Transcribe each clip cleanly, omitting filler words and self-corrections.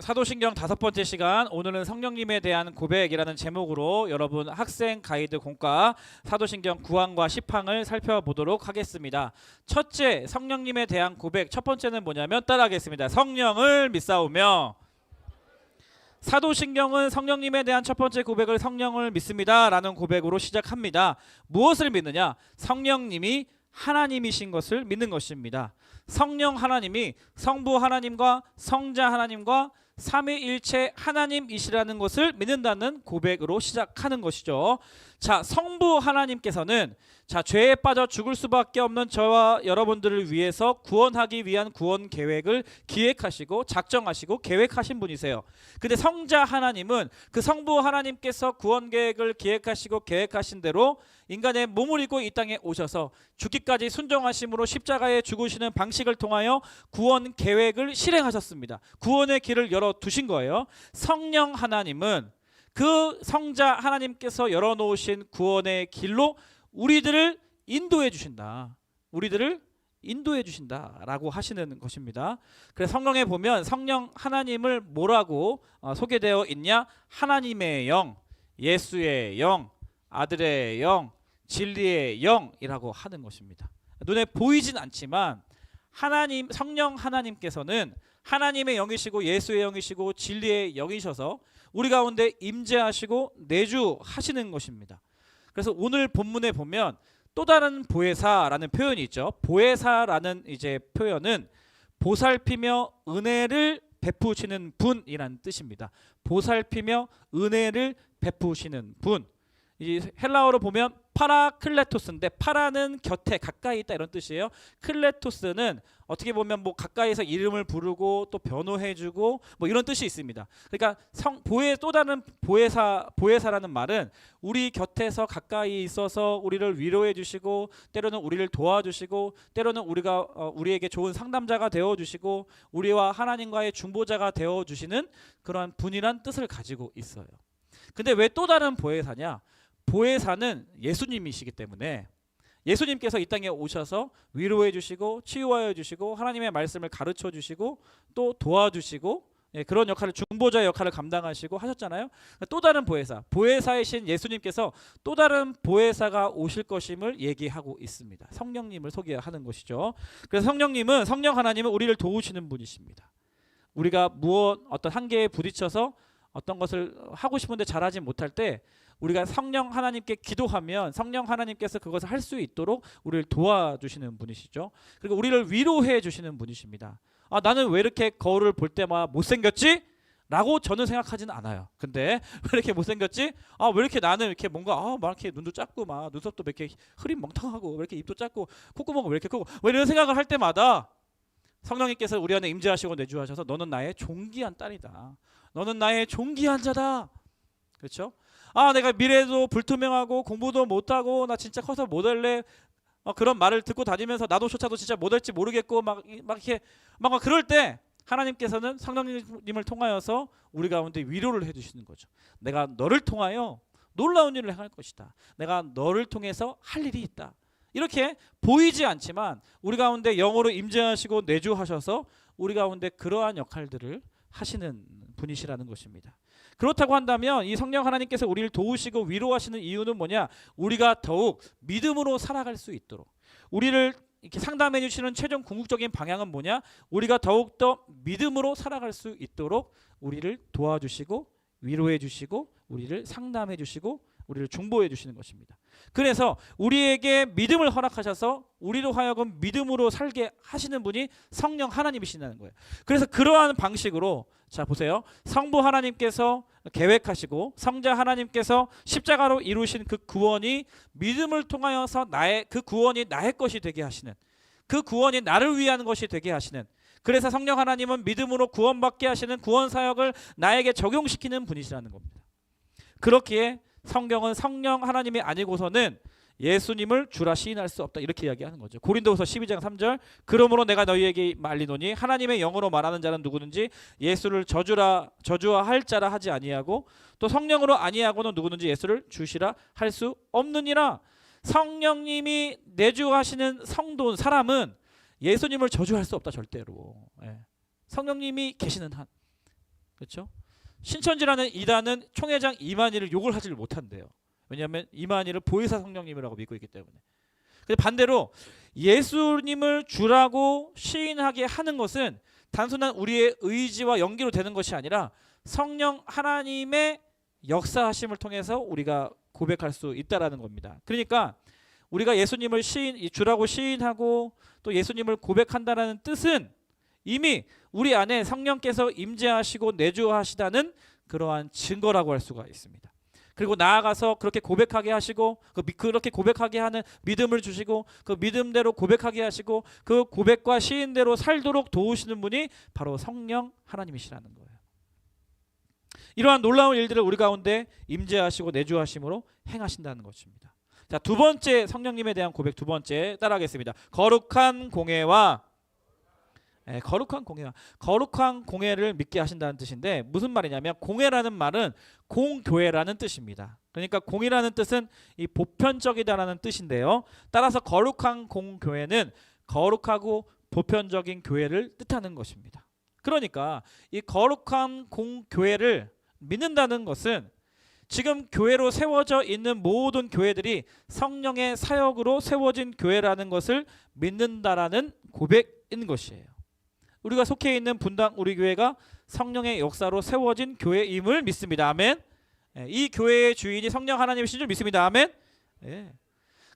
사도신경 5번째 시간, 오늘은 성령님에 대한 고백이라는 제목으로 여러분 학생 가이드 공과 사도신경 9항과 10항을 살펴보도록 하겠습니다. 첫째, 성령님에 대한 고백. 첫 번째는 뭐냐면 따라하겠습니다. 성령을 믿사오며. 사도신경은 성령님에 대한 첫 번째 고백을 성령을 믿습니다 라는 고백으로 시작합니다. 무엇을 믿느냐? 성령님이 하나님이신 것을 믿는 것입니다. 성령 하나님이 성부 하나님과 성자 하나님과 삼위일체 하나님이시라는 것을 믿는다는 고백으로 시작하는 것이죠. 자, 성부 하나님께서는 죄에 빠져 죽을 수밖에 없는 저와 여러분들을 위해서 구원하기 위한 구원 계획을 기획하시고 작정하시고 계획하신 분이세요. 근데 성자 하나님은 그 성부 하나님께서 구원 계획을 기획하시고 계획하신 대로 인간의 몸을 입고 이 땅에 오셔서 죽기까지 순종하심으로 십자가에 죽으시는 방식을 통하여 구원 계획을 실행하셨습니다. 구원의 길을 열어두신 거예요. 성령 하나님은 그 성자 하나님께서 열어놓으신 구원의 길로 우리들을 인도해 주신다. 우리들을 인도해 주신다라고 하시는 것입니다. 그래서 성경에 보면 성령 하나님을 뭐라고 소개되어 있냐? 하나님의 영, 예수의 영, 아들의 영, 진리의 영이라고 하는 것입니다. 눈에 보이진 않지만 하나님, 성령 하나님께서는 하나님의 영이시고 예수의 영이시고 진리의 영이셔서 우리 가운데 임재하시고 내주하시는 것입니다. 그래서 오늘 본문에 보면 또 다른 보혜사라는 표현이 있죠. 보혜사라는 이제 표현은 보살피며 은혜를 베푸시는 분이라는 뜻입니다. 보살피며 은혜를 베푸시는 분. 이 헬라어로 보면 파라클레토스인데, 파라는 곁에 가까이 있다 이런 뜻이에요. 클레토스는 어떻게 보면 뭐 가까이서 이름을 부르고 또 변호해주고 뭐 이런 뜻이 있습니다. 그러니까 또 다른 보혜사라는 말은 우리 곁에서 가까이 있어서 우리를 위로해주시고 때로는 우리를 도와주시고 때로는 우리에게 좋은 상담자가 되어주시고 우리와 하나님과의 중보자가 되어주시는 그러한 분이란 뜻을 가지고 있어요. 근데 왜 또 다른 보혜사냐? 보혜사는 예수님이시기 때문에 예수님께서 이 땅에 오셔서 위로해 주시고 치유하여 주시고 하나님의 말씀을 가르쳐 주시고 또 도와주시고 그런 역할을, 중보자의 역할을 감당하시고 하셨잖아요. 또 다른 보혜사이신 예수님께서 또 다른 보혜사가 오실 것임을 얘기하고 있습니다. 성령님을 소개하는 것이죠. 그래서 성령 하나님은 우리를 도우시는 분이십니다. 우리가 어떤 한계에 부딪혀서 어떤 것을 하고 싶은데 잘하지 못할 때 우리가 성령 하나님께 기도하면 성령 하나님께서 그것을 할 수 있도록 우리를 도와주시는 분이시죠. 그리고 우리를 위로해 주시는 분이십니다. 나는 왜 이렇게 거울을 볼 때마다 못생겼지? 라고 저는 생각하지는 않아요. 근데 왜 이렇게 못생겼지? 왜 이렇게 나는 이렇게 뭔가 막 이렇게 눈도 작고 막 눈썹도 이렇게 흐림 멍텅하고 왜 이렇게 입도 작고 콧구멍은 왜 이렇게 크고 왜 이런 생각을 할 때마다 성령님께서 우리 안에 임재하시고 내주하셔서 너는 나의 존귀한 딸이다. 너는 나의 존귀한 자다. 그렇죠? 내가 미래도 불투명하고 공부도 못하고 나 진짜 커서 못할래. 그런 말을 듣고 다니면서 나도조차도 진짜 못할지 모르겠고 막 그럴 때 하나님께서는 성령님을 통하여서 우리 가운데 위로를 해주시는 거죠. 내가 너를 통하여 놀라운 일을 행할 것이다. 내가 너를 통해서 할 일이 있다. 이렇게 보이지 않지만 우리 가운데 영으로 임재하시고 내주하셔서 우리 가운데 그러한 역할들을 하시는 분이시라는 것입니다. 그렇다고 한다면 이 성령 하나님께서 우리를 도우시고 위로하시는 이유는 뭐냐? 우리가 더욱 믿음으로 살아갈 수 있도록, 우리를 이렇게 상담해 주시는 최종 궁극적인 방향은 뭐냐? 우리가 더욱더 믿음으로 살아갈 수 있도록 우리를 도와주시고 위로해 주시고 우리를 상담해 주시고 우리를 중보해 주시는 것입니다. 그래서 우리에게 믿음을 허락하셔서 우리로 하여금 믿음으로 살게 하시는 분이 성령 하나님이신다는 거예요. 그래서 그러한 방식으로, 자 보세요. 성부 하나님께서 계획하시고 성자 하나님께서 십자가로 이루신 그 구원이 믿음을 통하여서 그 구원이 나의 것이 되게 하시는, 그 구원이 나를 위한 것이 되게 하시는, 그래서 성령 하나님은 믿음으로 구원받게 하시는 구원 사역을 나에게 적용시키는 분이시라는 겁니다. 그렇기에 성경은 성령 하나님이 아니고서는 예수님을 주라 시인할 수 없다 이렇게 이야기하는 거죠. 고린도후서 12장 3절 그러므로 내가 너희에게 말리노니 하나님의 영으로 말하는 자는 누구든지 예수를 저주할 자라 하지 아니하고 또 성령으로 아니하고는 누구든지 예수를 주시라 할 수 없느니라. 성령님이 내주하시는 성도 사람은 예수님을 저주할 수 없다 절대로. 성령님이 계시는 한 그렇죠? 신천지라는 이단은 총회장 이만희를 욕을 하지를 못한대요. 왜냐하면 이만희를 보혜사 성령님이라고 믿고 있기 때문에. 근데 반대로 예수님을 주라고 시인하게 하는 것은 단순한 우리의 의지와 연기로 되는 것이 아니라 성령 하나님의 역사하심을 통해서 우리가 고백할 수 있다라는 겁니다. 그러니까 우리가 예수님을 주라고 시인하고 또 예수님을 고백한다라는 뜻은 이미 우리 안에 성령께서 임재하시고 내주하시다는 그러한 증거라고 할 수가 있습니다. 그리고 나아가서 그렇게 고백하게 하시고 그렇게 고백하게 하는 믿음을 주시고 그 믿음대로 고백하게 하시고 그 고백과 시인대로 살도록 도우시는 분이 바로 성령 하나님이시라는 거예요. 이러한 놀라운 일들을 우리 가운데 임재하시고 내주하심으로 행하신다는 것입니다. 자, 두 번째 성령님에 대한 고백, 두 번째 따라하겠습니다. 거룩한 공예와 거룩한 공예를 믿게 하신다는 뜻인데 무슨 말이냐면 공예라는 말은 공교회라는 뜻입니다. 그러니까 공이라는 뜻은 이 보편적이다라는 뜻인데요. 따라서 거룩한 공교회는 거룩하고 보편적인 교회를 뜻하는 것입니다. 그러니까 이 거룩한 공교회를 믿는다는 것은 지금 교회로 세워져 있는 모든 교회들이 성령의 사역으로 세워진 교회라는 것을 믿는다라는 고백인 것이에요. 우리가 속해 있는 분당 우리 교회가 성령의 역사로 세워진 교회임을 믿습니다. 아멘. 이 교회의 주인이 성령 하나님이신 줄 믿습니다. 아멘.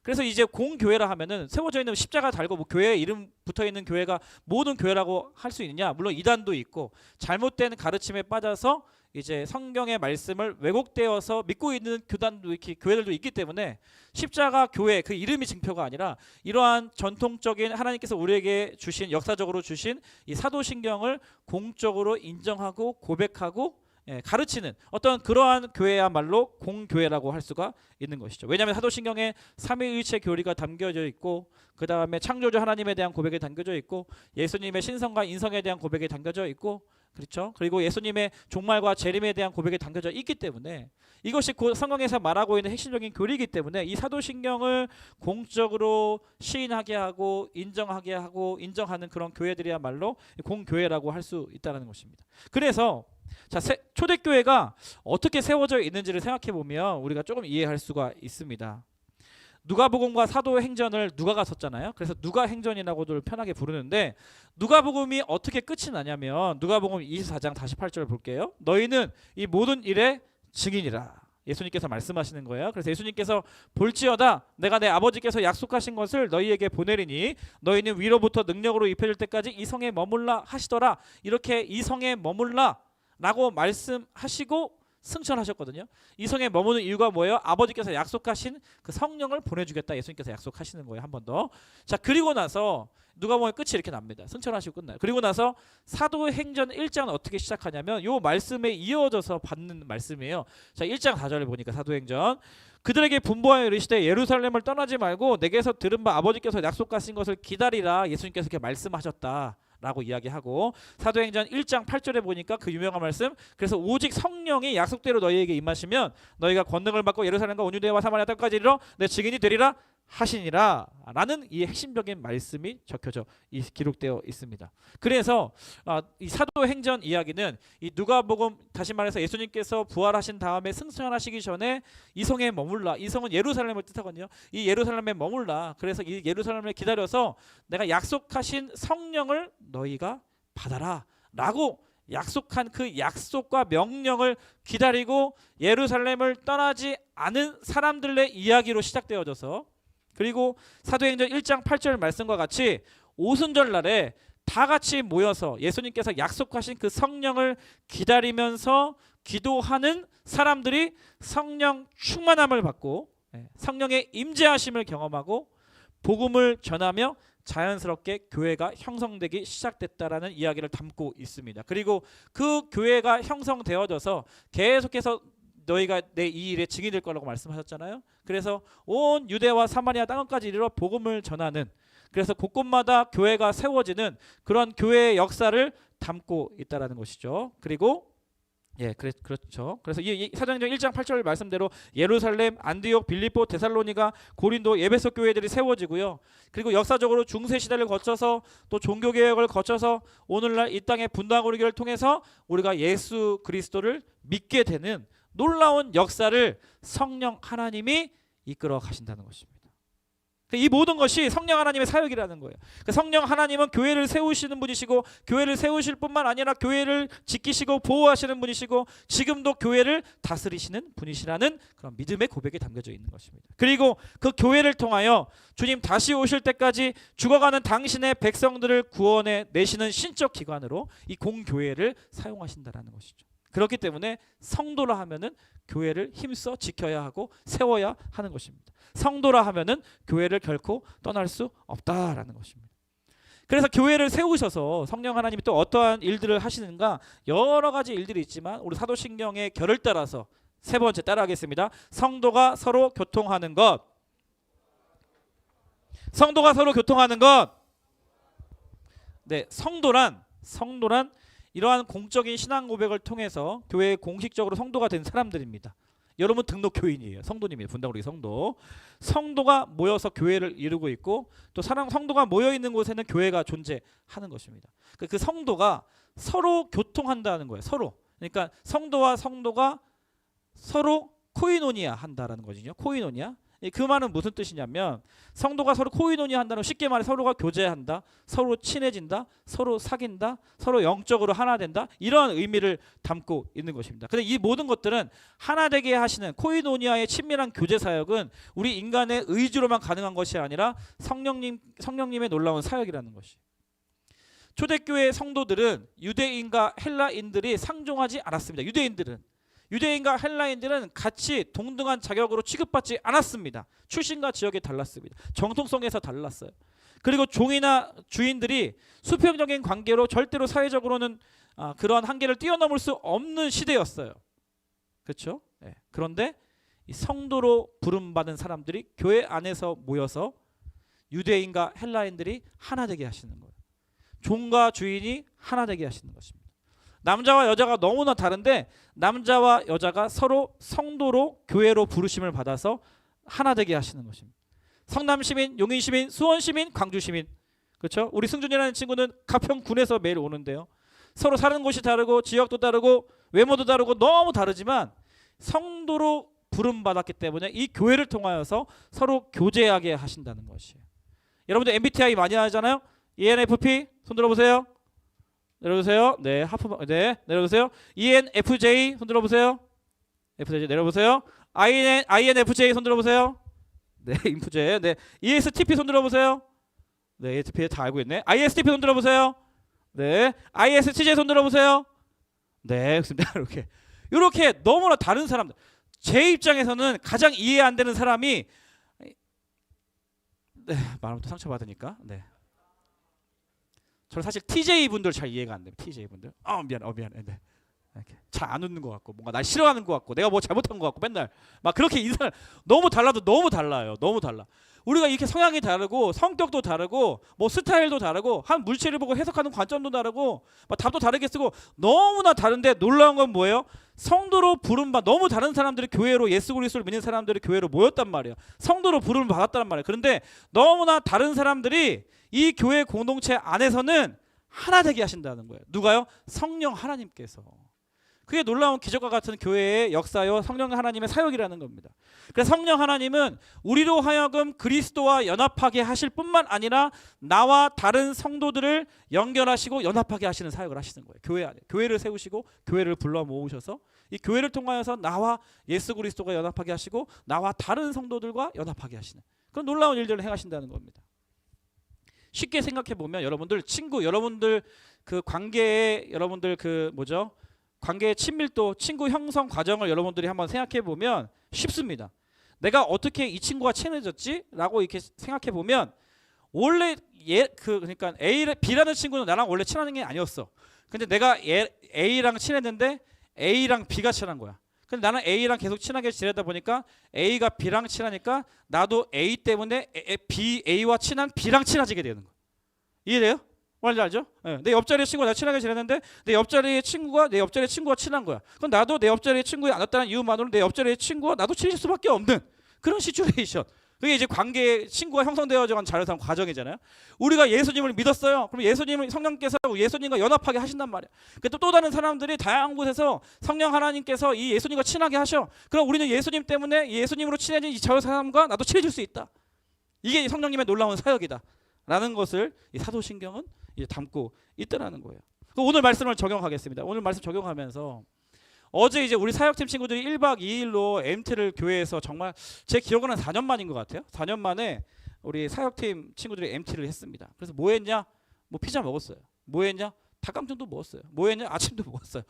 그래서 이제 공교회라 하면은 세워져 있는 십자가 달고 뭐 교회 이름 붙어 있는 교회가 모든 교회라고 할 수 있느냐? 물론 이단도 있고 잘못된 가르침에 빠져서 이제 성경의 말씀을 왜곡되어서 믿고 있는 교단도 이렇게 교회들도 있기 때문에 십자가 교회 그 이름이 증표가 아니라 이러한 전통적인 하나님께서 우리에게 주신 역사적으로 주신 이 사도신경을 공적으로 인정하고 고백하고 가르치는 어떤 그러한 교회야말로 공교회라고 할 수가 있는 것이죠. 왜냐하면 사도신경에 삼위일체 교리가 담겨져 있고 그 다음에 창조주 하나님에 대한 고백이 담겨져 있고 예수님의 신성과 인성에 대한 고백이 담겨져 있고 그렇죠. 그리고 예수님의 종말과 재림에 대한 고백이 담겨져 있기 때문에 이것이 성경에서 말하고 있는 핵심적인 교리이기 때문에 이 사도신경을 공적으로 시인하게 하고 인정하는 그런 교회들이야말로 공교회라고 할 수 있다는 것입니다. 그래서 자, 초대교회가 어떻게 세워져 있는지를 생각해 보면 우리가 조금 이해할 수가 있습니다. 누가복음과 사도행전을 누가가 썼잖아요. 그래서 누가행전이라고도 편하게 부르는데 누가복음이 어떻게 끝이 나냐면 누가복음 24장 48절 볼게요. 너희는 이 모든 일의 증인이라. 예수님께서 말씀하시는 거예요. 그래서 예수님께서 볼지어다 내가 내 아버지께서 약속하신 것을 너희에게 보내리니 너희는 위로부터 능력으로 입혀질 때까지 이 성에 머물라 하시더라. 이렇게 이 성에 머물라 라고 말씀하시고 승천하셨거든요. 이 성에 머무는 이유가 뭐예요? 아버지께서 약속하신 그 성령을 보내주겠다. 예수님께서 약속하시는 거예요. 한 번 더. 자, 그리고 나서 누가복음의 끝이 이렇게 납니다. 승천하시고 끝나요. 그리고 나서 사도행전 1장은 어떻게 시작하냐면 요 말씀에 이어져서 받는 말씀이에요. 자, 1장 4절을 보니까 사도행전 그들에게 분부하여 이르시되 예루살렘을 떠나지 말고 내게서 들은 바 아버지께서 약속하신 것을 기다리라. 예수님께서 이렇게 말씀하셨다. 라고 이야기하고 사도행전 1장 8절에 보니까 그 유명한 말씀 그래서 오직 성령이 약속대로 너희에게 임하시면 너희가 권능을 받고 예루살렘과 온 유대와 사마리아 땅까지 이르러 내 증인이 되리라 하시니라 라는 이 핵심적인 말씀이 적혀져 기록되어 있습니다. 그래서 이 사도행전 이야기는 이 누가복음 다시 말해서 예수님께서 부활하신 다음에 승천하시기 전에 이 성에 머물라. 이 성은 예루살렘을 뜻하거든요. 이 예루살렘에 머물라. 그래서 이 예루살렘을 기다려서 내가 약속하신 성령을 너희가 받아라 라고 약속한 그 약속과 명령을 기다리고 예루살렘을 떠나지 않은 사람들의 이야기로 시작되어져서 그리고 사도행전 1장 8절 말씀과 같이 오순절 날에 다 같이 모여서 예수님께서 약속하신 그 성령을 기다리면서 기도하는 사람들이 성령 충만함을 받고 성령의 임재하심을 경험하고 복음을 전하며 자연스럽게 교회가 형성되기 시작됐다라는 이야기를 담고 있습니다. 그리고 그 교회가 형성되어져서 계속해서 너희가 내 이 일에 증인이 될 거라고 말씀하셨잖아요. 그래서 온 유대와 사마리아 땅까지 이르러 복음을 전하는 그래서 곳곳마다 교회가 세워지는 그런 교회의 역사를 담고 있다라는 것이죠. 그리고 예, 그렇죠. 그래서 이 사도행전 1장 8절 말씀대로 예루살렘, 안디옥, 빌립보, 데살로니가, 고린도, 에베소 교회들이 세워지고요. 그리고 역사적으로 중세 시대를 거쳐서 또 종교 개혁을 거쳐서 오늘날 이 땅의 분당오리교를 통해서 우리가 예수 그리스도를 믿게 되는 놀라운 역사를 성령 하나님이 이끌어 가신다는 것입니다. 이 모든 것이 성령 하나님의 사역이라는 거예요. 성령 하나님은 교회를 세우시는 분이시고 교회를 세우실 뿐만 아니라 교회를 지키시고 보호하시는 분이시고 지금도 교회를 다스리시는 분이시라는 그런 믿음의 고백이 담겨져 있는 것입니다. 그리고 그 교회를 통하여 주님 다시 오실 때까지 죽어가는 당신의 백성들을 구원해 내시는 신적 기관으로 이 공교회를 사용하신다라는 것이죠. 그렇기 때문에 성도라 하면은 교회를 힘써 지켜야 하고 세워야 하는 것입니다. 성도라 하면은 교회를 결코 떠날 수 없다라는 것입니다. 그래서 교회를 세우셔서 성령 하나님이 또 어떠한 일들을 하시는가, 여러 가지 일들이 있지만 우리 사도신경의 결을 따라서 세 번째 따라하겠습니다. 성도가 서로 교통하는 것. 성도가 서로 교통하는 것. 네, 성도란 이러한 공적인 신앙 고백을 통해서 교회에 공식적으로 성도가 된 사람들입니다. 여러분 등록 교인이에요. 성도님이에요. 분당우리 성도. 성도가 모여서 교회를 이루고 있고 또 성도가 모여 있는 곳에는 교회가 존재하는 것입니다. 그 성도가 서로 교통한다는 거예요. 서로. 그러니까 성도와 성도가 서로 코이노니아 한다라는 거거든요. 코이노니아. 그 말은 무슨 뜻이냐면 성도가 서로 코이노니아 한다는, 쉽게 말해 서로가 교제한다, 서로 친해진다, 서로 사귄다, 서로 영적으로 하나 된다, 이러한 의미를 담고 있는 것입니다. 근데 이 모든 것들은 하나 되게 하시는 코이노니아의 친밀한 교제 사역은 우리 인간의 의지로만 가능한 것이 아니라 성령님의 놀라운 사역이라는 것이. 초대교회 성도들은 유대인과 헬라인들이 상종하지 않았습니다. 유대인과 헬라인들은 같이 동등한 자격으로 취급받지 않았습니다. 출신과 지역이 달랐습니다. 정통성에서 달랐어요. 그리고 종이나 주인들이 수평적인 관계로 절대로 사회적으로는 그런 한계를 뛰어넘을 수 없는 시대였어요. 그렇죠? 네. 그런데 이 성도로 부름받은 사람들이 교회 안에서 모여서 유대인과 헬라인들이 하나 되게 하시는 거예요. 종과 주인이 하나 되게 하시는 것입니다. 남자와 여자가 너무나 다른데 남자와 여자가 서로 성도로 교회로 부르심을 받아서 하나 되게 하시는 것입니다. 성남시민, 용인시민, 수원시민, 광주시민. 그렇죠? 우리 승준이라는 친구는 가평군에서 매일 오는데요. 서로 사는 곳이 다르고 지역도 다르고 외모도 다르고 너무 다르지만 성도로 부름받았기 때문에 이 교회를 통하여서 서로 교제하게 하신다는 것이에요. 여러분들 MBTI 많이 하잖아요. ENFP 손 들어보세요. 내려보세요. 네, 네, 내려보세요. ENFJ 손 들어보세요. FJ 내려보세요. INFJ 손 들어보세요. 네, 인프제. 네, ESTP 손 들어보세요. 네, ESTP 다 알고 있네. ISTP 손 들어보세요. 네, ISTJ 손 들어보세요. 네, 그렇습니다. 이렇게 너무나 다른 사람들. 제 입장에서는 가장 이해 안 되는 사람이, 네, 말하면 또 상처 받으니까. 네. 저는 사실 TJ 분들 잘 이해가 안 돼요. TJ 분들. 미안해. 네. 잘 안 웃는 것 같고 뭔가 날 싫어하는 것 같고 내가 뭐 잘못한 것 같고 맨날 막 그렇게 인사를, 너무 달라도 너무 달라요. 너무 달라. 우리가 이렇게 성향이 다르고 성격도 다르고 뭐 스타일도 다르고 한 물체를 보고 해석하는 관점도 다르고 막 답도 다르게 쓰고 너무나 다른데 놀라운 건 뭐예요? 성도로 부름받, 너무 다른 사람들이 교회로, 예수 그리스도를 믿는 사람들이 교회로 모였단 말이에요. 성도로 부름을 받았단 말이에요. 그런데 너무나 다른 사람들이 이 교회 공동체 안에서는 하나 되게 하신다는 거예요. 누가요? 성령 하나님께서. 그게 놀라운 기적과 같은 교회의 역사요 성령 하나님의 사역이라는 겁니다. 그래서 성령 하나님은 우리로 하여금 그리스도와 연합하게 하실 뿐만 아니라 나와 다른 성도들을 연결하시고 연합하게 하시는 사역을 하시는 거예요. 교회 안에. 교회를 세우시고 교회를 불러 모으셔서 이 교회를 통하여서 나와 예수 그리스도가 연합하게 하시고 나와 다른 성도들과 연합하게 하시는 그런 놀라운 일들을 행하신다는 겁니다. 쉽게 생각해 보면 여러분들 친구, 여러분들 그 관계에, 여러분들 그 뭐죠? 관계의 친밀도, 친구 형성 과정을 여러분들이 한번 생각해 보면 쉽습니다. 내가 어떻게 이 친구와 친해졌지? 라고 이렇게 생각해 보면 원래 그러니까 B라는 친구는 나랑 원래 친한 게 아니었어. 근데 내가 A랑 친했는데 A랑 B가 친한 거야. 근데 나는 A랑 계속 친하게 지내다 보니까 A가 B랑 친하니까 나도 A 때문에 A와 친한 B랑 친해지게 되는 거야. 이해돼요? 뭔지 알죠? 예, 내 옆자리 친구가 나 친하게 지냈는데 내 옆자리 친구가 친한 거야. 그럼 나도 내 옆자리 친구에 안 왔다는 이유만으로 내 옆자리 친구와 나도 친해질 수밖에 없는 그런 시츄에이션. 그게 이제 관계 친구가 형성되어져간 자연스러운 과정이잖아요. 우리가 예수님을 믿었어요. 그럼 예수님을 성령께서 예수님과 연합하게 하신단 말이야. 또 다른 사람들이 다양한 곳에서 성령 하나님께서 이 예수님과 친하게 하셔. 그럼 우리는 예수님 때문에 예수님으로 친해진 저 사람과 나도 친해질 수 있다. 이게 성령님의 놀라운 사역이다. 라는 것을 이 사도신경은 이제 담고 있더라는 거예요. 오늘 말씀을 적용하겠습니다. 오늘 말씀 적용하면서 어제 이제 우리 사역팀 친구들이 1박 2일로 MT를 교회에서 정말 제 기억으로는 4년 만인 것 같아요. 4년 만에 우리 사역팀 친구들이 MT를 했습니다. 그래서 뭐 했냐? 뭐 피자 먹었어요. 뭐 했냐? 닭강정도 먹었어요. 뭐 했냐? 아침도 먹었어요.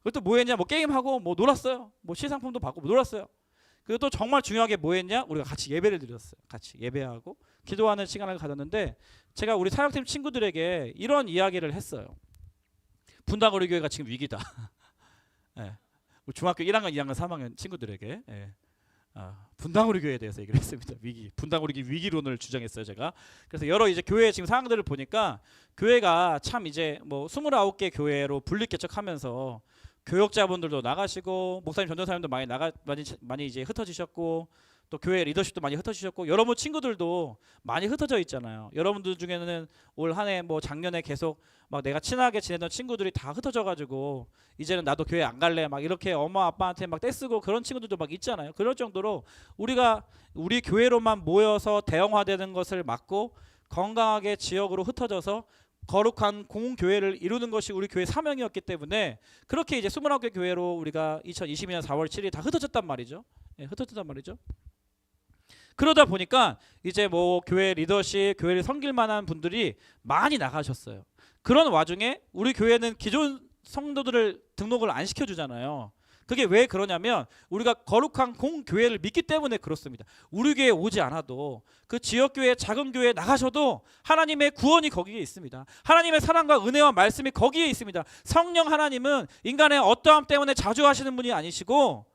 그리고 또 뭐 했냐? 뭐 게임하고 뭐 놀았어요. 뭐 시상품도 받고 뭐 놀았어요. 그리고 또 정말 중요하게 뭐 했냐? 우리가 같이 예배를 드렸어요. 같이 예배하고 기도하는 시간을 가졌는데 제가 우리 사역팀 친구들에게 이런 이야기를 했어요. 분당우리 교회가 지금 위기다. 예. 중학교 1학년, 2학년, 3학년 친구들에게 분당우리 교회에 대해서 얘기를 했습니다. 분당우리 위기론을 주장했어요, 제가. 그래서 여러 이제 교회 지금 상황들을 보니까 교회가 참 이제 뭐 29개 교회로 분리개척하면서 교역자분들도 나가시고 목사님, 전도사님도 많이 이제 흩어지셨고 또 교회 리더십도 많이 흩어지셨고 여러분 친구들도 많이 흩어져 있잖아요. 여러분들 중에는 올 한 해 뭐 작년에 계속 막 내가 친하게 지내던 친구들이 다 흩어져가지고 이제는 나도 교회 안 갈래 막 이렇게 엄마 아빠한테 막 떼쓰고 그런 친구들도 막 있잖아요. 그럴 정도로 우리가 우리 교회로만 모여서 대형화되는 것을 막고 건강하게 지역으로 흩어져서 거룩한 공교회를 이루는 것이 우리 교회 사명이었기 때문에 그렇게 이제 29개 교회로 우리가 2022년 4월 7일 다 흩어졌단 말이죠. 예, 흩어졌단 말이죠. 그러다 보니까 이제 뭐 교회 리더십, 교회를 섬길 만한 분들이 많이 나가셨어요. 그런 와중에 우리 교회는 기존 성도들을 등록을 안 시켜주잖아요. 그게 왜 그러냐면 우리가 거룩한 공교회를 믿기 때문에 그렇습니다. 우리 교회에 오지 않아도 그 지역교회, 작은 교회에 나가셔도 하나님의 구원이 거기에 있습니다. 하나님의 사랑과 은혜와 말씀이 거기에 있습니다. 성령 하나님은 인간의 어떠함 때문에 자주하시는 분이 아니시고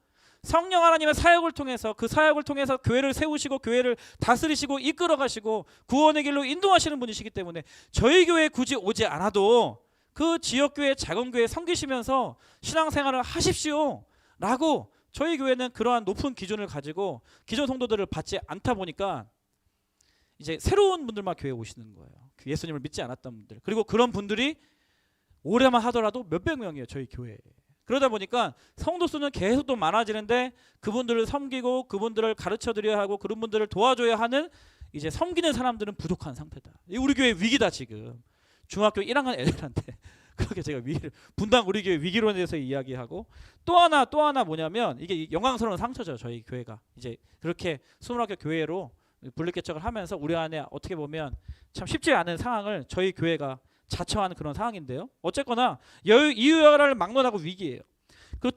성령 하나님의 사역을 통해서 그 사역을 통해서 교회를 세우시고 교회를 다스리시고 이끌어가시고 구원의 길로 인도하시는 분이시기 때문에 저희 교회에 굳이 오지 않아도 그 지역교회 작은 교회 섬기시면서 신앙생활을 하십시오 라고 저희 교회는 그러한 높은 기준을 가지고 기존 성도들을 받지 않다 보니까 이제 새로운 분들만 교회에 오시는 거예요. 예수님을 믿지 않았던 분들, 그리고 그런 분들이 오래만 하더라도 몇백 명이에요 저희 교회에. 그러다 보니까 성도 수는 계속 또 많아지는데 그분들을 섬기고 그분들을 가르쳐드려야 하고 그런 분들을 도와줘야 하는 이제 섬기는 사람들은 부족한 상태다. 우리 교회 위기다 지금. 중학교 1학년 애들한테 그렇게 제가 분당 우리 교회 위기론에 대해서 이야기하고 또 하나 뭐냐면 이게 영광스러운 상처죠. 저희 교회가 이제 그렇게 20학교 교회로 분리개척을 하면서 우리 안에 어떻게 보면 참 쉽지 않은 상황을 저희 교회가 자처하는 그런 상황인데요. 어쨌거나 이유야를 막론하고 위기예요.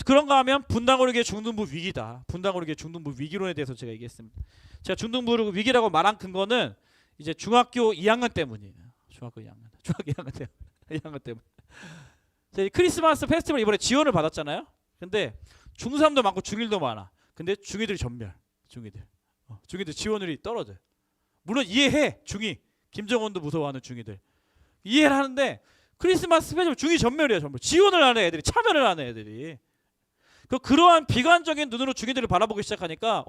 그런가 하면 분당우리교회 중등부 위기다. 분당우리교회 중등부 위기론에 대해서 제가 얘기했습니다. 제가 중등부 위기라고 말한 근거는 이제 중학교 2학년 때문이에요. 중학교 2학년 때문에. 저희 크리스마스 페스티벌 이번에 지원을 받았잖아요. 근데 중3도 많고 중1도 많아. 근데 중2들이 전멸. 중2들 지원율이 떨어져요. 물론 이해해. 중2. 김정은도 무서워하는 중2들. 이해를 하는데 크리스마스 페스티벌 중2 전멸이야. 전멸. 지원을 하는 애들이, 참여를 하는 애들이. 그러한 비관적인 눈으로 중2들을 바라보기 시작하니까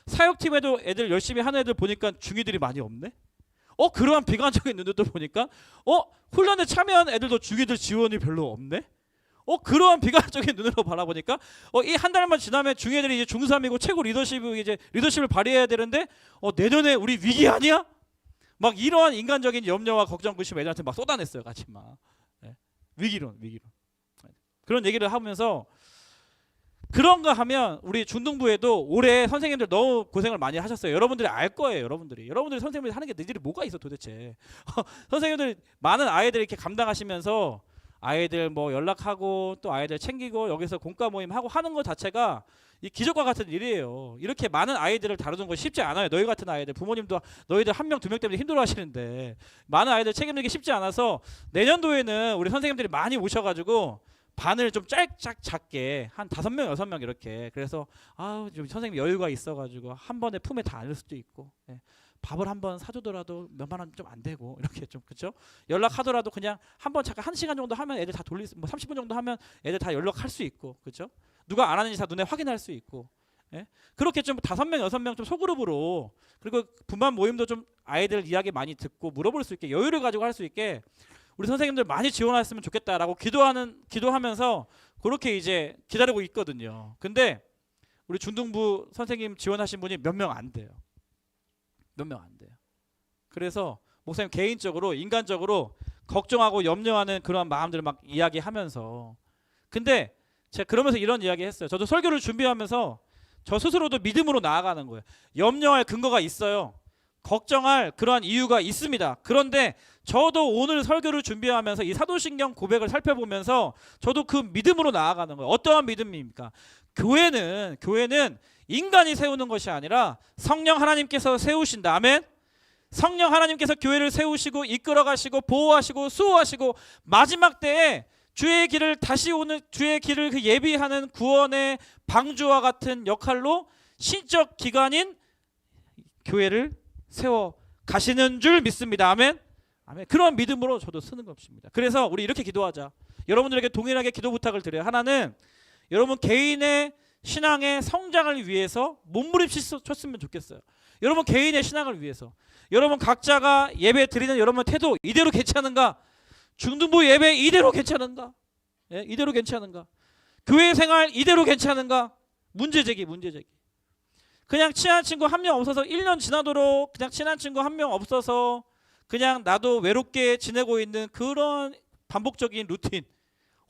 사역팀에도 애들 열심히 하는 애들 보니까 중2들이 많이 없네. 그러한 비관적인 눈으로 보니까 훈련에 참여한 애들도 중2들 지원이 별로 없네. 그러한 비관적인 눈으로 바라보니까 이 한 달만 지나면 중2들이 이제 중3이고 최고 리더십을 발휘해야 되는데 내년에 우리 위기 아니야? 막 이러한 인간적인 염려와 걱정, 의심 애들한테 막 쏟아냈어요. 같이 막. 네. 위기론. 그런 얘기를 하면서 그런가 하면 우리 중등부에도 올해 선생님들 너무 고생을 많이 하셨어요. 여러분들이 알 거예요. 여러분들이 선생님들이 하는 게 너희들이 뭐가 있어 도대체. 선생님들 많은 아이들 이렇게 감당하시면서 아이들 뭐 연락하고 또 아이들 챙기고 여기서 공과 모임 하고 하는 것 자체가 이 기적과 같은 일이에요. 이렇게 많은 아이들을 다루는 것이 쉽지 않아요. 너희 같은 아이들, 부모님도 너희들 1명, 2명 때문에 힘들어 하시는데 많은 아이들 책임지기 쉽지 않아서 내년도에는 우리 선생님들이 많이 오셔가지고 반을 좀 작게 한 5명, 6명 이렇게. 그래서 좀 선생님 여유가 있어가지고 한 번에 품에 다 안을 수도 있고 밥을 한번 사주더라도 몇만 원 좀 안 되고 이렇게 좀 그렇죠? 연락하더라도 그냥 한번 잠깐 1시간 정도 하면 애들 다 뭐 30분 정도 하면 애들 다 연락할 수 있고 그렇죠? 누가 안 하는지 다 눈에 확인할 수 있고 예? 그렇게 좀 5명 6명 좀 소그룹으로 그리고 분반 모임도 좀 아이들 이야기 많이 듣고 물어볼 수 있게 여유를 가지고 할 수 있게 우리 선생님들 많이 지원했으면 좋겠다라고 기도하면서 그렇게 이제 기다리고 있거든요. 근데 우리 중등부 선생님 지원하신 분이 몇 명 안 돼요. 몇 명 안 돼요. 그래서 목사님 개인적으로 인간적으로 걱정하고 염려하는 그런 마음들을 막 이야기하면서 근데 제가 그러면서 이런 이야기 했어요. 저도 설교를 준비하면서 저 스스로도 믿음으로 나아가는 거예요. 염려할 근거가 있어요. 걱정할 그러한 이유가 있습니다. 그런데 저도 오늘 설교를 준비하면서 이 사도신경 고백을 살펴보면서 저도 그 믿음으로 나아가는 거예요. 어떠한 믿음입니까? 교회는 인간이 세우는 것이 아니라 성령 하나님께서 세우신다. 아멘. 성령 하나님께서 교회를 세우시고 이끌어가시고 보호하시고 수호하시고 마지막 때에 주의 길을 다시 오는 주의 길을 그 예비하는 구원의 방주와 같은 역할로 신적 기관인 교회를 세워 가시는 줄 믿습니다. 아멘. 아멘. 그런 믿음으로 저도 쓰는 것입니다. 그래서 우리 이렇게 기도하자. 여러분들에게 동일하게 기도 부탁을 드려요. 하나는 여러분 개인의 신앙의 성장을 위해서 몸부림쳤으면 좋겠어요. 여러분 개인의 신앙을 위해서 여러분 각자가 예배 드리는 여러분 태도 이대로 괜찮은가? 중등부 예배 이대로 괜찮은가? 예, 이대로 괜찮은가? 교회 생활 이대로 괜찮은가? 문제 제기. 그냥 친한 친구 한 명 없어서 1년 지나도록 그냥 친한 친구 한 명 없어서 그냥 나도 외롭게 지내고 있는 그런 반복적인 루틴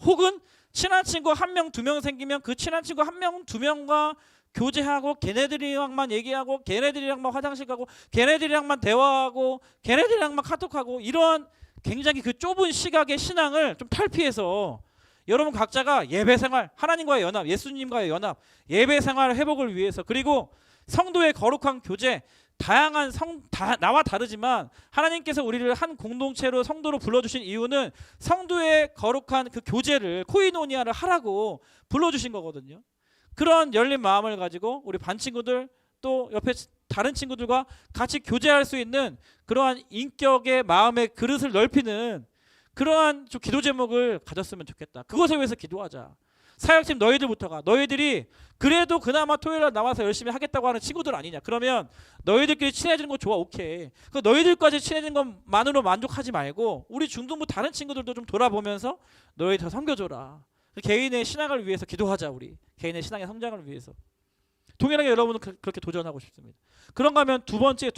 혹은 친한 친구 한 명, 2명 생기면 그 친한 친구 한 명, 2명과 교제하고 걔네들이랑만 얘기하고 걔네들이랑만 화장실 가고 걔네들이랑만 대화하고 걔네들이랑만 카톡하고 이런 굉장히 그 좁은 시각의 신앙을 좀 탈피해서 여러분 각자가 예배생활, 하나님과의 연합, 예수님과의 연합, 예배생활 회복을 위해서 그리고 성도의 거룩한 교제 다양한 나와 다르지만 하나님께서 우리를 한 공동체로 성도로 불러주신 이유는 성도의 거룩한 그 교제를 코이노니아를 하라고 불러주신 거거든요. 그런 열린 마음을 가지고 우리 반 친구들 또 옆에 다른 친구들과 같이 교제할 수 있는 그러한 인격의 마음의 그릇을 넓히는 그러한 좀 기도 제목을 가졌으면 좋겠다. 그것을 위해서 기도하자. 사역팀 너희들부터가 너희들이 그래도 그나마 토요일날 나와서 열심히 하겠다고 하는 친구들 아니냐. 그러면 너희들끼리 친해지는 거 좋아. 오케이. 그 너희들까지 친해진 것만으로 만족하지 말고 우리 중등부 다른 친구들도 좀 돌아보면서 너희 더 섬겨줘라. 개인의 신앙을 위해서 기도하자. 우리 개인의 신앙의 성장을 위해서 동일하게 여러분은 그렇게 도전하고 싶습니다. 그런가 하면 두 번째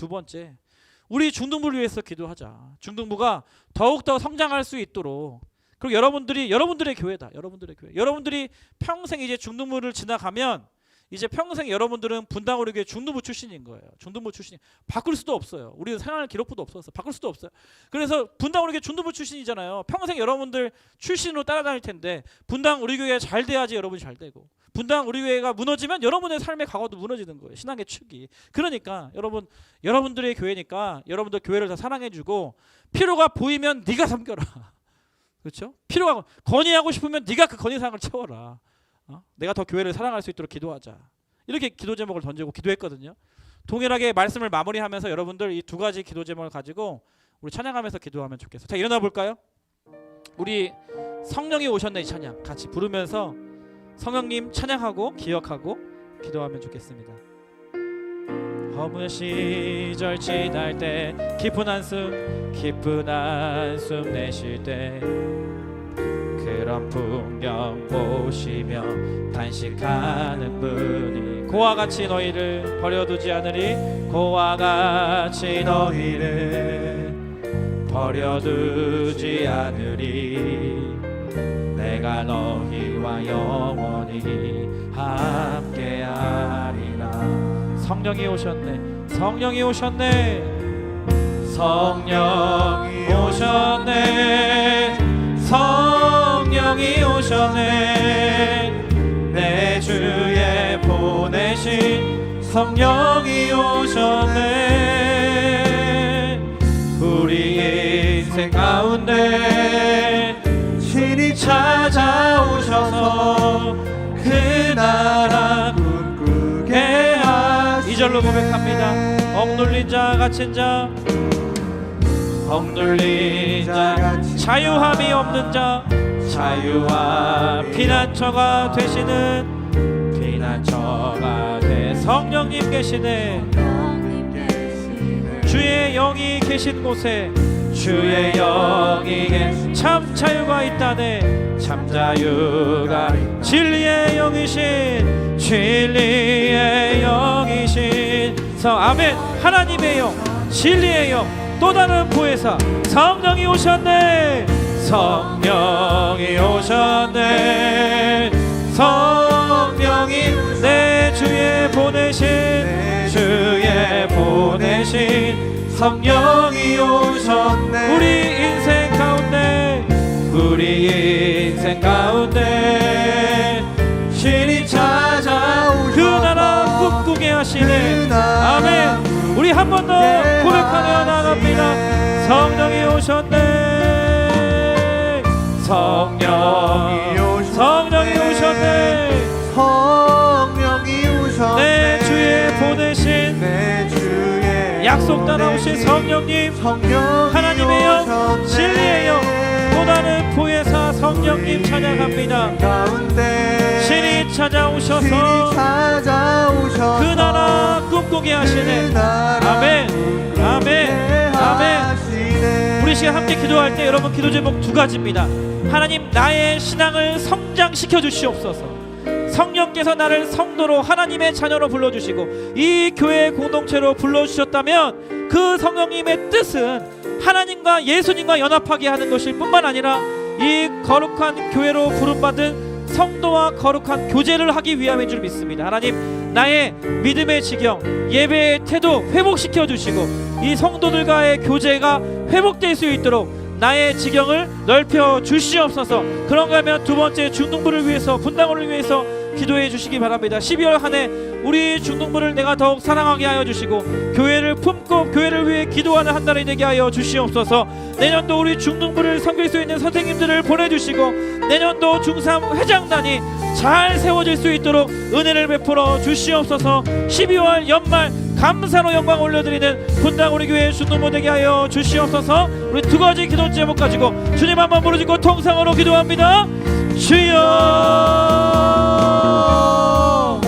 우리 중등부를 위해서 기도하자. 중등부가 더욱더 성장할 수 있도록 그리고 여러분들의 교회다. 여러분들의 교회. 여러분들이 평생 이제 중등부를 지나가면 이제 평생 여러분들은 분당 우리 교회 중등부 출신인 거예요. 중등부 출신이 바꿀 수도 없어요. 우리는 생활 기록부도 없어서 바꿀 수도 없어요. 그래서 분당 우리 교회 중등부 출신이잖아요. 평생 여러분들 출신으로 따라다닐 텐데 분당 우리 교회 잘 돼야지 여러분이 잘 되고 분당 우리 교회가 무너지면 여러분의 삶의 각오도 무너지는 거예요. 신앙의 축이. 그러니까 여러분들의 교회니까 여러분들 교회를 다 사랑해주고 필요가 보이면 네가 섬겨라. 그렇죠? 필요하고 건의하고 싶으면 네가 그 건의사항을 채워라. 내가 더 교회를 사랑할 수 있도록 기도하자. 이렇게 기도 제목을 던지고 기도했거든요. 동일하게 말씀을 마무리하면서 여러분들 이 두 가지 기도 제목을 가지고 우리 찬양하면서 기도하면 좋겠어요. 자, 일어나 볼까요? 우리 성령이 오셨네 이 찬양 같이 부르면서 성령님 찬양하고 기억하고 기도하면 좋겠습니다. 허무의 시절 지날 때 깊은 한숨 내쉴 때 그런 풍경 보시며 단식하는 분이 고와 같이 너희를 버려두지 않으리 고와 같이 너희를 버려두지 않으리 내가 너희와 영원히 함께하리라. 성령이 오셨네. 성령이 오셨네. 성령이 오셨네. 성령이 오셨네. 내 주에 보내신 성령이 오셨네. 우리 인생 가운데 신이 찾아오셔서 그 나라 꿈꾸게 하시네. 2절로 고백합니다. 억눌린 자 갇힌 자 억눌린 자 자유함이 없는 자 자유와 피난처가 되시는 피난처가 돼 성령님 계시네 주의 영이 계신 곳에 주의 영이 참 자유가 있다네 참 자유가 진리의 영이신 진리의 영이신 아멘 하나님의 영 진리의 영 또 다른 보혜사 성령이 오셨네 성령이 오셨네 성령이 내 주에 보내신 성령이 오셨네 우리 인생 가운데 신이 찾아오셔서 그 나라 꿈꾸게 하시네 아멘 우리 한 번 더 고백하며 나갑니다 성령이 오셨네 성령이 오셨네 내 주에 보내신 약속 따라오신 성령님 하나님의 영 진리의 영 또 다른 보혜사 성령님 찬양합니다 신이 찾아오셔서 그 나라 꿈꾸게 하시네 아멘 아멘 아멘 우리 시간 함께 기도할 때 여러분 기도 제목 두 가지입니다 하나님 나의 신앙을 성장시켜 주시옵소서 성령께서 나를 성도로 하나님의 자녀로 불러주시고 이 교회 공동체로 불러주셨다면 그 성령님의 뜻은 하나님과 예수님과 연합하게 하는 것일 뿐만 아니라 이 거룩한 교회로 부름받은 성도와 거룩한 교제를 하기 위함인 줄 믿습니다. 하나님 나의 믿음의 지경 예배의 태도 회복시켜 주시고 이 성도들과의 교제가 회복될 수 있도록 나의 지경을 넓혀 주시옵소서. 그런가 하면 두 번째 중등부를 위해서 분당을 위해서 기도해 주시기 바랍니다. 12월 한 해 우리 중등부를 내가 더욱 사랑하게 하여 주시고 교회를 품고 교회를 위해 기도하는 한 달이 되게 하여 주시옵소서. 내년도 우리 중등부를 섬길 수 있는 선생님들을 보내주시고 내년도 중3 회장단이 잘 세워질 수 있도록 은혜를 베풀어 주시옵소서. 12월 연말 감사로 영광 올려드리는 분당 우리 교회 중등부 되게 하여 주시옵소서. 우리 두 가지 기도 제목 가지고 주님 한번 부르짖고 통성으로 기도합니다. 주여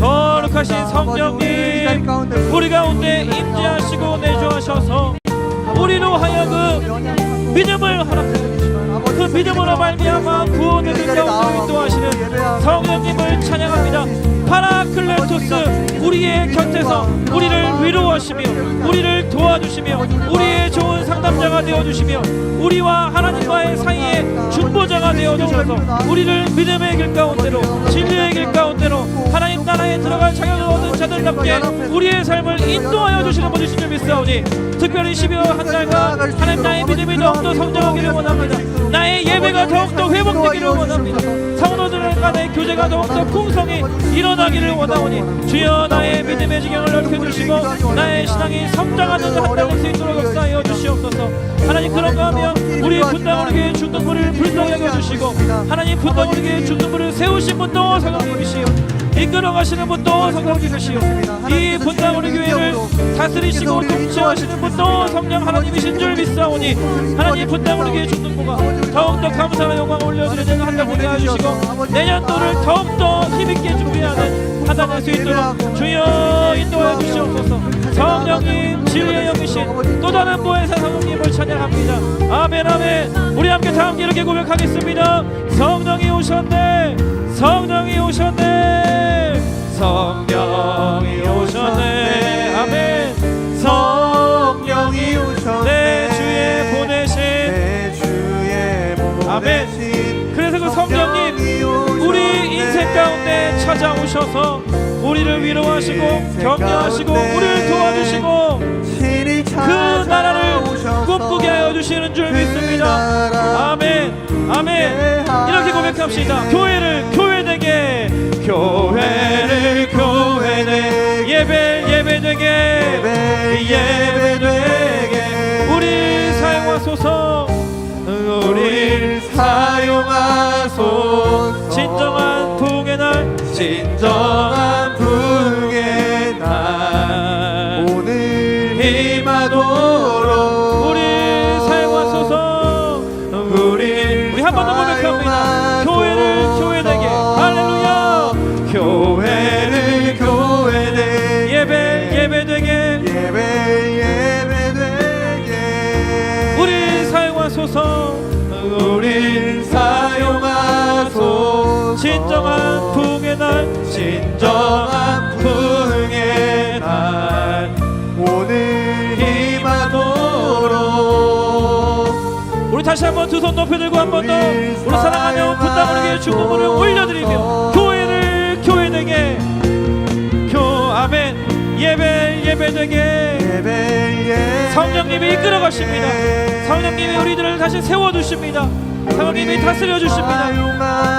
거룩하신 성령님 우리 가운데 임재하시고 내주하셔서 우리로 하여금 믿음을 허락하시고 그 믿음으로 말미암아 구원의 능력으로 인도하시는 성령님을 찬양합니다. 파라클레토스 우리의 곁에서 우리를 위로하시며 우리를 도와주시며 우리의 좋은 상담자가 되어주시며 우리와 하나님과의 사이에 중보자가 되어주셔서 우리를 믿음의 길 가운데로 진리의 길 가운데로 하나님 나라에 들어갈 자격을 얻은 자들답게 우리의 삶을 인도하여 주시는 분이신 줄 믿사오니 특별히 12월 한 달간 하나님 나의 믿음이 더욱더 성장하기를 원합니다. 나의 예배가 더욱더 회복되기를 원합니다. 성도들 간의 교제가 더욱더 풍성히 일어나기를 원하오니 주여 나의 믿음의 지경을 넓혀주시고 나의 신앙이 성장하는 한 달 될 수 있도록 역사하여 주시옵소서. 하나님 그런가 하면 우리 분당 우리 교회 중등부를 불쌍히 여겨주시고 하나님 분당 우리 교회 중등부를 세우신 분도 성령님이시오 이끌어 가시는 분도 성령님이시오 이 분당 우리 교회를 다스리시고 통치하시는 분도 성령 하나님이신 줄 믿사오니 하나님 분당 우리 교회 중등부가 더욱더 감사와 영광을 올려드리는 한 달 보게 해주시고 내년도를 더욱더 힘있게 준비하는 한 달 될 수 있도록 주여 인도해 주시옵소서. 성령님 진리의 영이신 또 다른 보혜사 성령님을 찬양합니다. 아멘 아멘. 우리 함께 다 함께 이렇게 고백하겠습니다. 성령이 오셨네 성령이 오셨네 성령이 오셨네 아멘 성령이 오셨네 내 주에 보내신 아멘. 그래서 그 성령님 우리 인생 가운데 찾아오셔서 우리를 위로하시고 격려하시고 우리를 도와주시고 그 나라를 꿈꾸게 하여 주시는 줄 믿습니다. 아멘 아멘. 이렇게 고백합시다. 교회를 교회되게 교회를 교회되게 예배되게 예배되게 우리 사용하소서 우리 사용하소서 진정한 부흥의 날 진정한 부흥의 날 오늘 날 진정한 부흥의 날 오늘 임하도록 우리 다시 한번 두 손 높이 들고 한 번 더 우리 사랑하며 분당으로의 축복을 올려드리며 교회되게 아멘 예배되게 성령님이 이끌어 가십니다. 성령님이 우리들을 다시 세워주십니다. 성령님이 다스려 주십니다.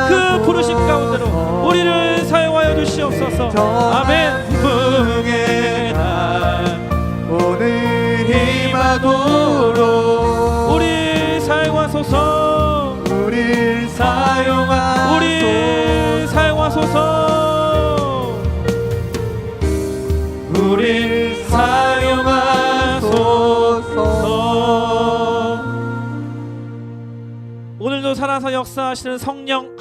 그 부르심 가운데로 우리를 사용하여 주시옵소서. 아멘. 부흥의 날 오늘 임하도록 우리 사용하소서. 우릴 사용하소서 우리 사용하소서. 우리 사용하소서. 오늘도 살아서 역사하시는 성령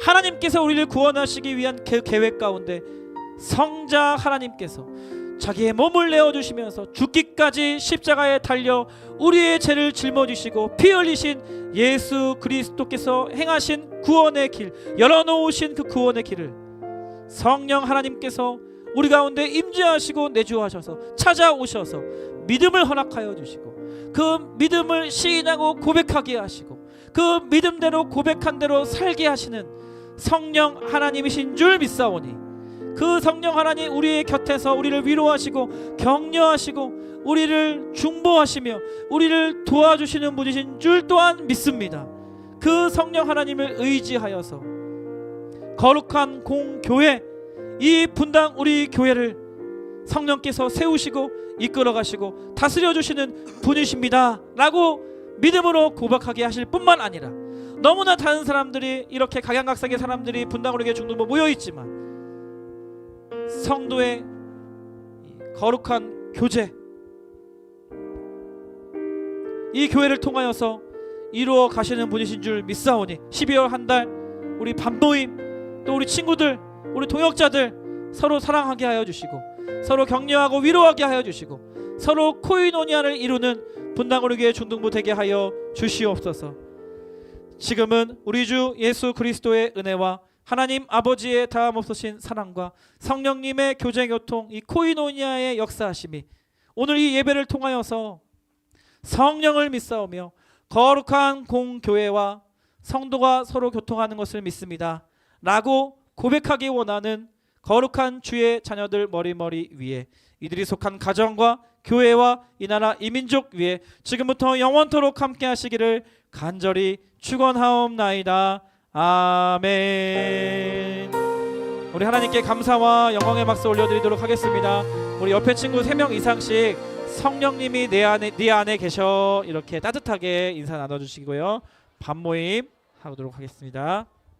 하나님께서 우리를 구원하시기 위한 계획 가운데 성자 하나님께서 자기의 몸을 내어주시면서 죽기까지 십자가에 달려 우리의 죄를 짊어지시고 피 흘리신 예수 그리스도께서 행하신 구원의 길, 열어놓으신 그 구원의 길을 성령 하나님께서 우리 가운데 임재하시고 내주하셔서 찾아오셔서 믿음을 허락하여 주시고 그 믿음을 시인하고 고백하게 하시고 그 믿음대로 고백한 대로 살게 하시는 성령 하나님이신 줄 믿사오니 그 성령 하나님 우리의 곁에서 우리를 위로하시고 격려하시고 우리를 중보하시며 우리를 도와주시는 분이신 줄 또한 믿습니다. 그 성령 하나님을 의지하여서 거룩한 공교회 이 분당 우리 교회를 성령께서 세우시고 이끌어 가시고 다스려 주시는 분이십니다 라고 믿음으로 고백하게 하실 뿐만 아니라 너무나 다른 사람들이 이렇게 각양각색의 사람들이 분당 우리 교회 중동부 모여있지만 성도의 거룩한 교제 이 교회를 통하여서 이루어 가시는 분이신 줄 믿사오니 12월 한 달 우리 반모임 또 우리 친구들 우리 동역자들 서로 사랑하게 하여 주시고 서로 격려하고 위로하게 하여 주시고 서로 코이노니아를 이루는 분당 우리 교회 중등부 되게 하여 주시옵소서. 지금은 우리 주 예수 그리스도의 은혜와 하나님 아버지의 다함없으신 사랑과 성령님의 교제교통 이 코이노니아의 역사하심이 오늘 이 예배를 통하여서 성령을 믿사오며 거룩한 공교회와 성도가 서로 교통하는 것을 믿습니다 라고 고백하기 원하는 거룩한 주의 자녀들 머리머리 위에 이들이 속한 가정과 교회와 이 나라 이 민족 위에 지금부터 영원토록 함께 하시기를 간절히 축원하옵나이다. 아멘. 우리 하나님께 감사와 영광의 박수 올려드리도록 하겠습니다. 우리 옆에 친구 3명 이상씩 성령님이 네 안에 계셔 이렇게 따뜻하게 인사 나눠주시고요. 반모임 하도록 하겠습니다.